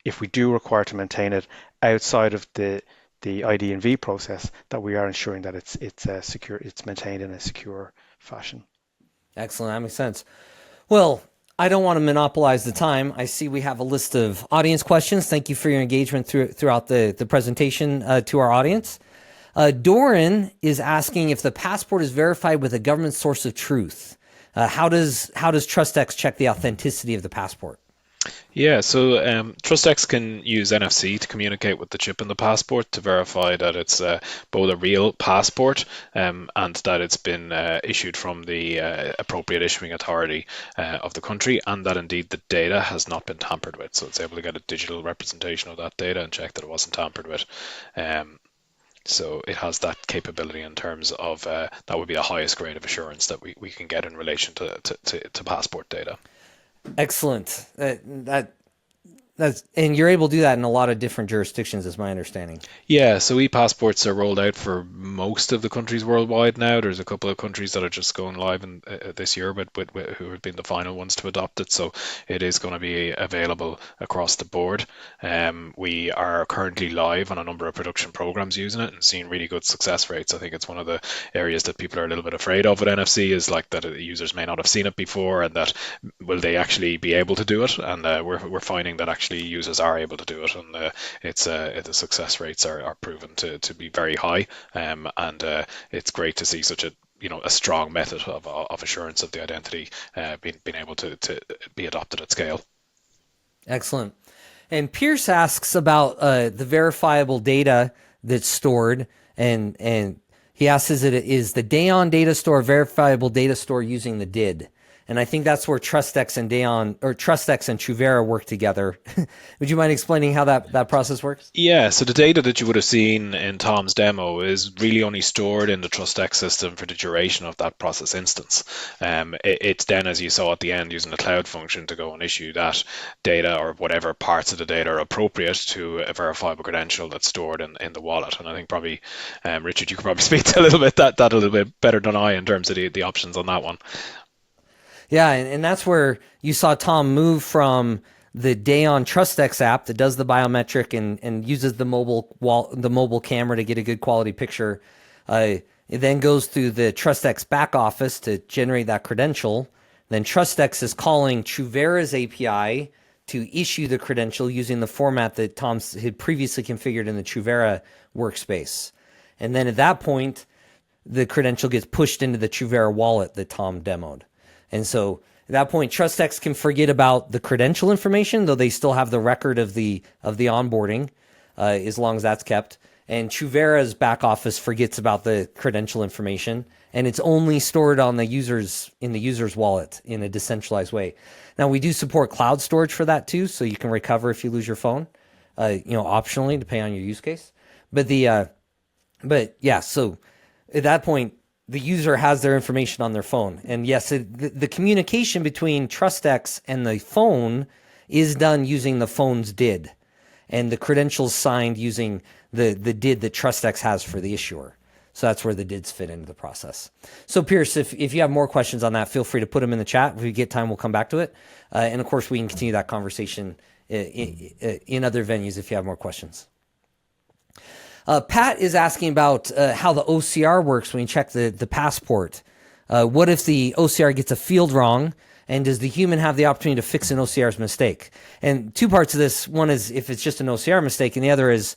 if we do require to maintain it outside of the ID&V process, that we are ensuring that it's secure, it's maintained in a secure fashion. Excellent. That makes sense. Well, I don't want to monopolize the time. I see we have a list of audience questions. Thank you for your engagement throughout the presentation to our audience. Doran is asking if the passport is verified with a government source of truth. How does TrustX check the authenticity of the passport? Yeah, so TrustX can use NFC to communicate with the chip in the passport to verify that it's both a real passport and that it's been issued from the appropriate issuing authority of the country, and that indeed the data has not been tampered with. So it's able to get a digital representation of that data and check that it wasn't tampered with. So it has that capability in terms of that would be the highest grade of assurance that we can get in relation to passport data. Excellent. That And you're able to do that in a lot of different jurisdictions, is my understanding. Yeah, so e-passports are rolled out for most of the countries worldwide now. There's a couple of countries that are just going live in this year, but who have been the final ones to adopt it. So it is going to be available across the board. We are currently live on a number of production programs using it and seeing really good success rates. I think it's one of the areas that people are a little bit afraid of with NFC is like that users may not have seen it before, and that will they actually be able to do it? And we're finding that actually users are able to do it, and the success rates are proven to be very high, and it's great to see such a strong method of assurance of the identity being able to be adopted at scale. Excellent. And Pierce asks about the verifiable data that's stored, and he asks, is the Daon data store a verifiable data store using the DID? And I think that's where TrustX and Daon, or TrustX and Truvera work together. Would you mind explaining how that process works? Yeah, so the data that you would have seen in Tom's demo is really only stored in the TrustX system for the duration of that process instance. It's then, as you saw at the end, using the cloud function to go and issue that data or whatever parts of the data are appropriate to a verifiable credential that's stored in the wallet. And I think probably, Richard, you could probably speak to a little bit that a little bit better than I in terms of the options on that one. Yeah, and that's where you saw Tom move from the Daon TrustX app that does the biometric and uses the mobile camera to get a good quality picture. It then goes through the TrustX back office to generate that credential. Then TrustX is calling Truvera's API to issue the credential using the format that Tom had previously configured in the Truvera workspace. And then at that point, the credential gets pushed into the Truvera wallet that Tom demoed. And so at that point, TrustX can forget about the credential information, though they still have the record of the onboarding, as long as that's kept. And Truvera's back office forgets about the credential information, and it's only stored on the user's wallet in a decentralized way. Now we do support cloud storage for that too, so you can recover if you lose your phone, optionally depending on your use case. But so at that point, the user has their information on their phone. And yes, the communication between TrustX and the phone is done using the phone's DID, and the credentials signed using the DID that TrustX has for the issuer. So that's where the DIDs fit into the process. So Pierce, if you have more questions on that, feel free to put them in the chat. If we get time, we'll come back to it. And of course, we can continue that conversation in other venues if you have more questions. Pat is asking about how the OCR works when you check the passport. What if the OCR gets a field wrong, and does the human have the opportunity to fix an OCR's mistake? And two parts of this. One is if it's just an OCR mistake, and the other is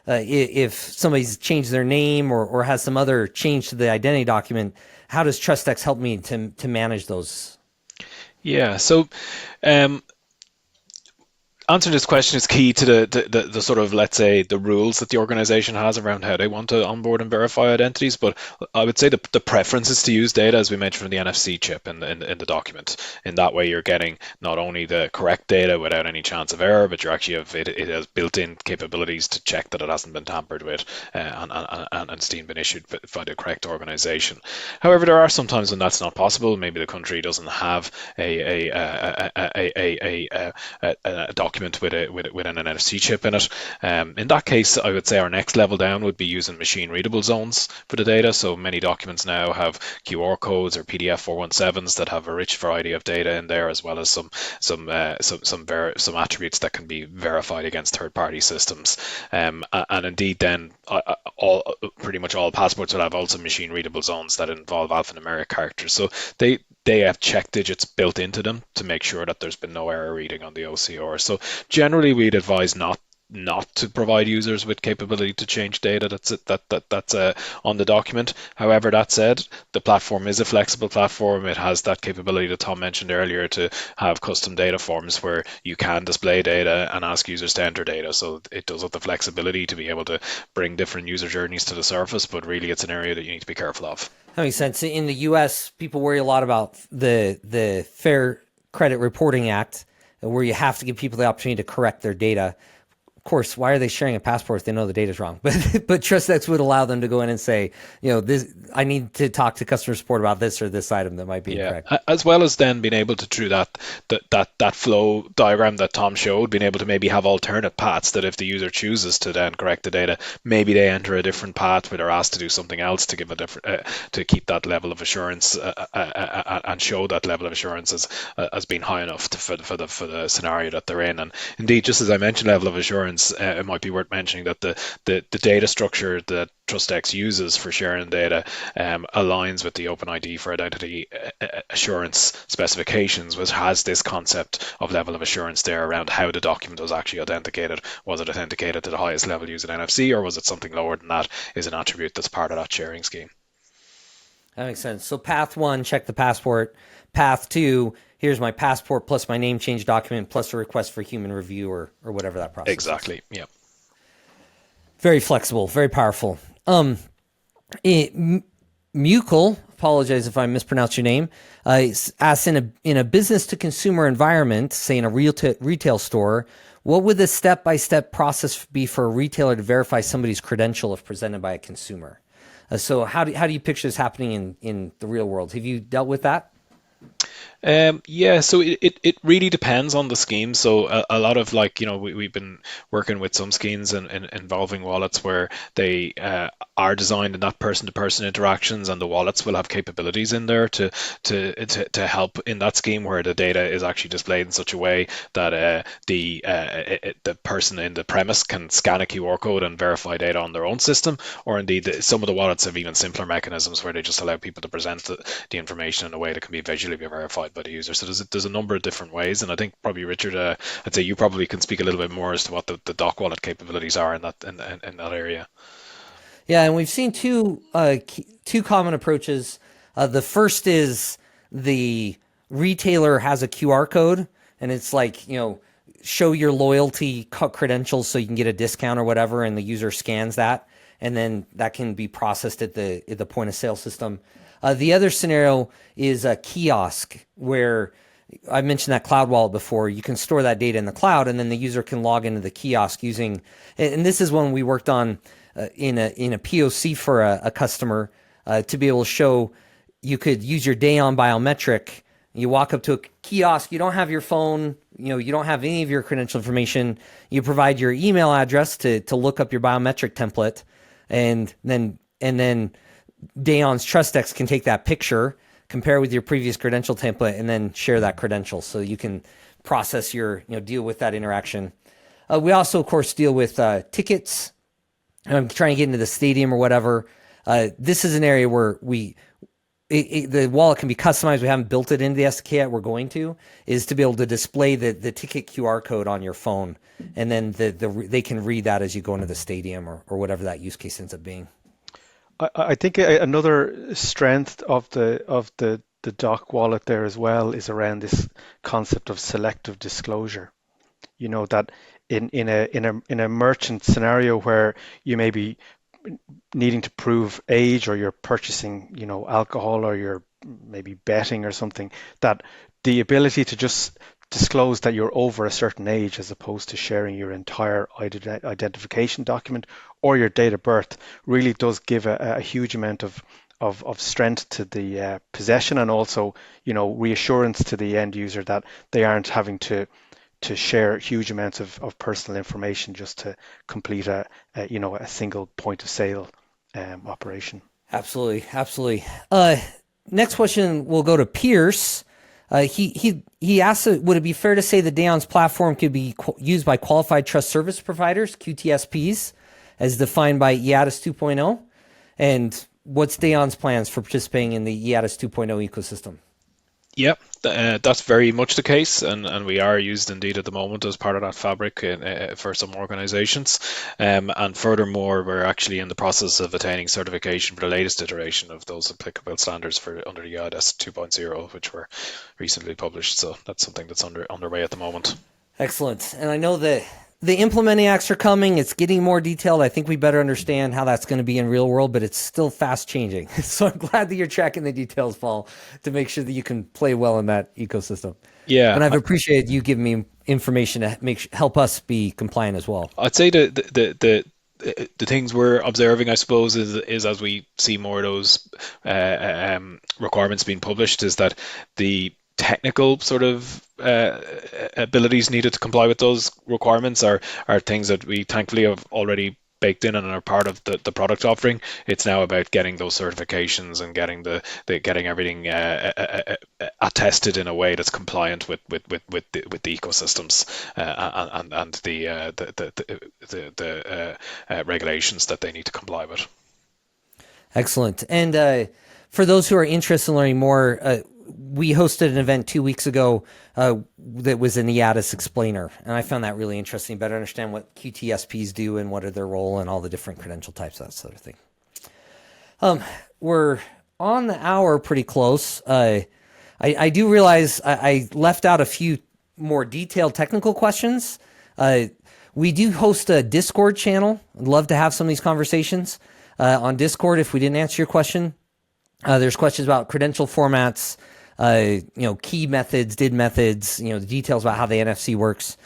if somebody's changed their name or has some other change to the identity document, how does TrustX help me to manage those? Yeah, so answering this question is key to the sort of, let's say, the rules that the organization has around how they want to onboard and verify identities. But I would say the preference is to use data, as we mentioned, from the NFC chip in the document. In that way, you're getting not only the correct data without any chance of error, but it has built-in capabilities to check that it hasn't been tampered with and it's been issued by the correct organization. However, there are some times when that's not possible. Maybe the country doesn't have a document with an NFC chip in it. In that case, I would say our next level down would be using machine readable zones for the data. So many documents now have QR codes or PDF 417s that have a rich variety of data in there, as well as some attributes that can be verified against third-party systems. And indeed, then pretty much all passports will have also machine readable zones that involve alphanumeric characters. So they have check digits built into them to make sure that there's been no error reading on the OCR. So generally, we'd advise not to provide users with capability to change data that's on the document. However, that said, the platform is a flexible platform. It has that capability that Tom mentioned earlier to have custom data forms where you can display data and ask users to enter data. So it does have the flexibility to be able to bring different user journeys to the surface, but really it's an area that you need to be careful of. That makes sense. In the U.S., people worry a lot about the Fair Credit Reporting Act, where you have to give people the opportunity to correct their data. of course, why are they sharing a passport if they know the data's wrong? But TrustX would allow them to go in and say, this, I need to talk to customer support about this or this item that might be Yeah, incorrect. as well as then being able to, through that flow diagram that Tom showed, being able to maybe have alternate paths that if the user chooses to then correct the data, maybe they enter a different path where they're asked to do something else to give a different to keep that level of assurance and show that level of assurance as being high enough for the scenario that they're in. And indeed, just as I mentioned, level of assurance, it might be worth mentioning that the data structure that TrustX uses for sharing data aligns with the OpenID for identity assurance specifications, which has this concept of level of assurance there around how the document was actually authenticated. Was it authenticated to the highest level using NFC, or was it something lower than that? Is an attribute that's part of that sharing scheme. That makes sense. So path 1, check the passport. Path 2, here's my passport plus my name change document plus a request for human review or whatever that process Exactly. is. Yeah. Very flexible, very powerful. Mucal, apologize if I mispronounced your name, asks in a business to consumer environment, say in a retail store, what would the step-by-step process be for a retailer to verify somebody's credential if presented by a consumer? So how do you picture this happening in the real world? Have you dealt with that? Yeah, so it really depends on the scheme. So a lot of we've been working with some schemes involving wallets where they are designed in that person-to-person interactions, and the wallets will have capabilities in there to help in that scheme where the data is actually displayed in such a way that the person in the premise can scan a QR code and verify data on their own system, or indeed some of the wallets have even simpler mechanisms where they just allow people to present the information in a way that can be visually verified by the user. So there's a number of different ways, and I think probably Richard, I'd say you probably can speak a little bit more as to what the doc wallet capabilities are in that area. Yeah, and we've seen two common approaches. The first is the retailer has a QR code, and it's like, show your loyalty credentials so you can get a discount or whatever, and the user scans that, and then that can be processed at the point of sale system. The other scenario is a kiosk where I mentioned that cloud wallet before. You can store that data in the cloud, and then the user can log into the kiosk using. And this is one we worked on in a POC for a customer to be able to show you could use your Daon biometric. You walk up to a kiosk. You don't have your phone. You don't have any of your credential information. You provide your email address to look up your biometric template, and then Daon's TrustX can take that picture, compare with your previous credential template, and then share that credential so you can process deal with that interaction. We also, of course, deal with tickets. I'm trying to get into the stadium or whatever. This is an area where the wallet can be customized. We haven't built it into the SDK yet. We're going to, is to be able to display the ticket QR code on your phone, and then they can read that as you go into the stadium or whatever that use case ends up being. I think another strength of the doc wallet there as well is around this concept of selective disclosure. That in a merchant scenario where you may be needing to prove age, or you're purchasing alcohol, or you're maybe betting or something, that the ability to just disclose that you're over a certain age as opposed to sharing your entire identification document or your date of birth really does give a huge amount of strength to the possession, and also reassurance to the end user that they aren't having to share huge amounts of personal information just to complete a single point of sale operation. Absolutely. Next question will go to Pierce. He asked, would it be fair to say that Daon's platform could be used by qualified trust service providers, QTSPs, as defined by eIDAS 2.0? And what's Daon's plans for participating in the eIDAS 2.0 ecosystem? Yep, that's very much the case, and we are used indeed at the moment as part of that fabric for some organizations. And furthermore, we're actually in the process of attaining certification for the latest iteration of those applicable standards for under the eIDAS 2.0, which were recently published. So that's something that's underway at the moment. Excellent. And I know that the implementing acts are coming. It's getting more detailed. I think we better understand how that's going to be in real world, but it's still fast changing. So I'm glad that you're tracking the details, Paul, to make sure that you can play well in that ecosystem. Yeah, And I've appreciated you giving me information to help us be compliant as well. I'd say the things we're observing, I suppose, is as we see more of those requirements being published, is that the technical sort of abilities needed to comply with those requirements are things that we thankfully have already baked in and are part of the product offering. It's now about getting those certifications and getting getting everything attested in a way that's compliant with the ecosystems and the regulations that they need to comply with. Excellent. And for those who are interested in learning more, we hosted an event 2 weeks ago that was an eIDAS explainer, and I found that really interesting. Better understand what QTSPs do and what are their role and all the different credential types, that sort of thing. We're on the hour, pretty close. I do realize I left out a few more detailed technical questions. We do host a Discord channel. I'd love to have some of these conversations on Discord if we didn't answer your question. There's questions about credential formats, key methods, DID methods, the details about how the NFC works.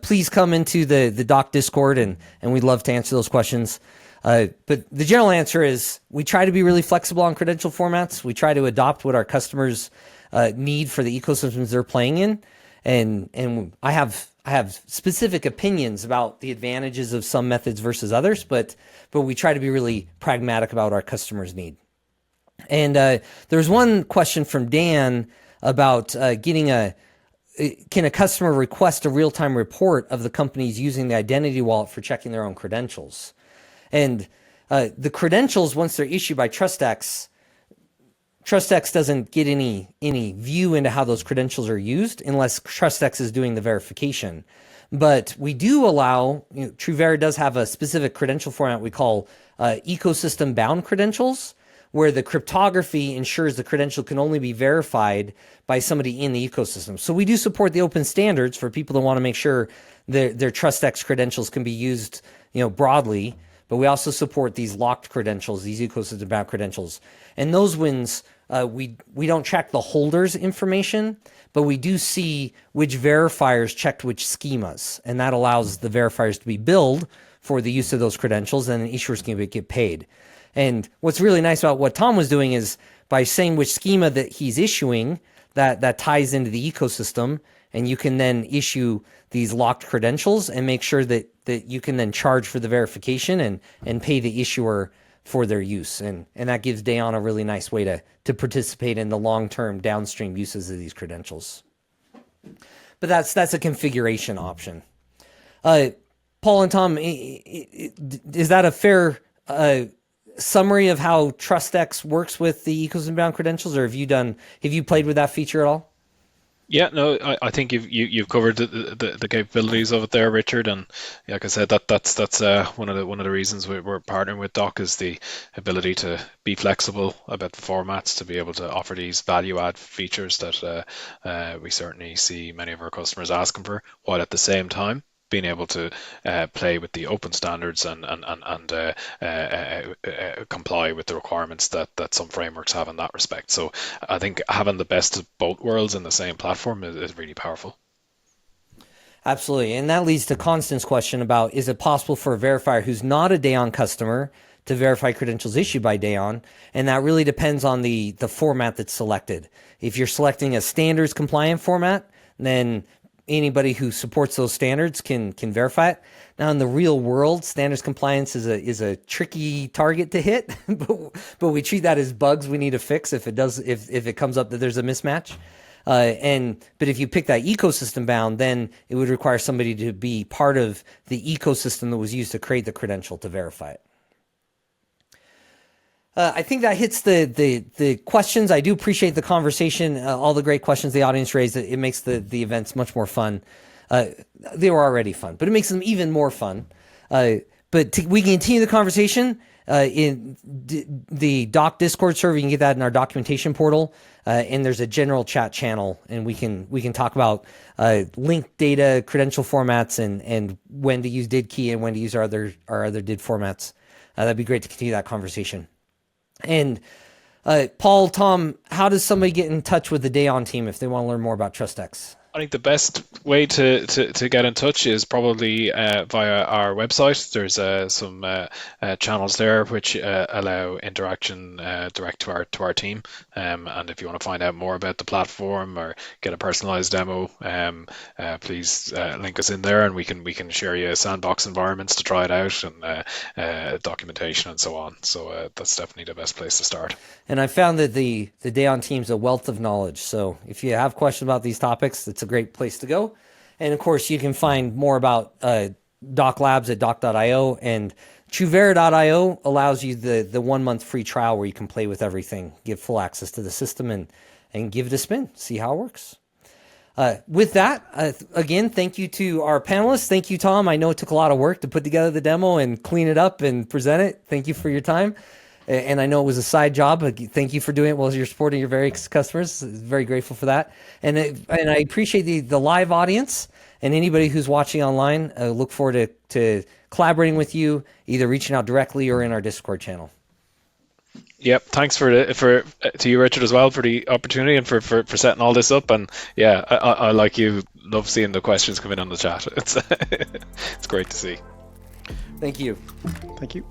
Please come into the doc Discord and we'd love to answer those questions. But the general answer is we try to be really flexible on credential formats. We try to adopt what our customers need for the ecosystems they're playing in. And I have specific opinions about the advantages of some methods versus others, but we try to be really pragmatic about what our customers need. And there's one question from Dan about can a customer request a real-time report of the companies using the identity wallet for checking their own credentials? And the credentials, once they're issued by TrustX doesn't get any view into how those credentials are used unless TrustX is doing the verification. But we do allow, Truvera does have a specific credential format we call ecosystem-bound credentials, where the cryptography ensures the credential can only be verified by somebody in the ecosystem. So we do support the open standards for people that want to make sure their TrustX credentials can be used, broadly. But we also support these locked credentials, these ecosystem-bound credentials. And those ones, we don't track the holder's information, but we do see which verifiers checked which schemas. And that allows the verifiers to be billed for the use of those credentials, and then issuers can get paid. And what's really nice about what Tom was doing is by saying which schema that he's issuing, that ties into the ecosystem, and you can then issue these locked credentials and make sure that you can then charge for the verification and pay the issuer for their use. And that gives Daon a really nice way to participate in the long-term downstream uses of these credentials. But that's a configuration option. Paul and Tom, is that a fair summary of how TrustX works with the ecosystem-bound credentials, or have you played with that feature at all? Yeah, no, I think you've covered the capabilities of it there, Richard. And like I said, that's one of the reasons we're partnering with Doc is the ability to be flexible about the formats, to be able to offer these value add features that we certainly see many of our customers asking for, while at the same time being able to play with the open standards and comply with the requirements that some frameworks have in that respect. So I think having the best of both worlds in the same platform is really powerful. Absolutely. And that leads to Constance's question about, is it possible for a verifier who's not a Daon customer to verify credentials issued by Daon? And that really depends on the format that's selected. If you're selecting a standards compliant format, then anybody who supports those standards can verify it. Now, in the real world, standards compliance is a tricky target to hit, but we treat that as bugs we need to fix if it comes up that there's a mismatch. But if you pick that ecosystem bound, then it would require somebody to be part of the ecosystem that was used to create the credential to verify it. I think that hits the questions. I do appreciate the conversation, all the great questions the audience raised. It makes the events much more fun. They were already fun, but it makes them even more fun. We can continue the conversation in the Doc Discord server. You can get that in our documentation portal, and there's a general chat channel, and we can talk about linked data, credential formats, and when to use DID key and when to use our other DID formats. That'd be great to continue that conversation. And Paul, Tom, how does somebody get in touch with the Daon team if they want to learn more about TrustX? I think the best way to get in touch is probably via our website. There's some channels there which allow interaction direct to our team. And if you want to find out more about the platform or get a personalized demo, please link us in there, and we can share you sandbox environments to try it out, and documentation and so on. So that's definitely the best place to start. And I found that the Daon team's a wealth of knowledge. So if you have questions about these topics, it's a great place to go. And of course, you can find more about Doc Labs at doc.io, and Truvera.io allows you the 1 month free trial where you can play with everything, give full access to the system, and give it a spin, see how it works. With that, again, thank you to our panelists. Thank you, Tom. I know it took a lot of work to put together the demo and clean it up and present it. Thank you for your time. And I know it was a side job. Thank you for doing it while you're supporting your various customers. Very grateful for that. And I appreciate the live audience and anybody who's watching online. I look forward to collaborating with you, either reaching out directly or in our Discord channel. Yep, thanks to you, Richard, as well, for the opportunity and for setting all this up. And yeah, I like you, love seeing the questions come in on the chat. It's it's great to see. Thank you. Thank you.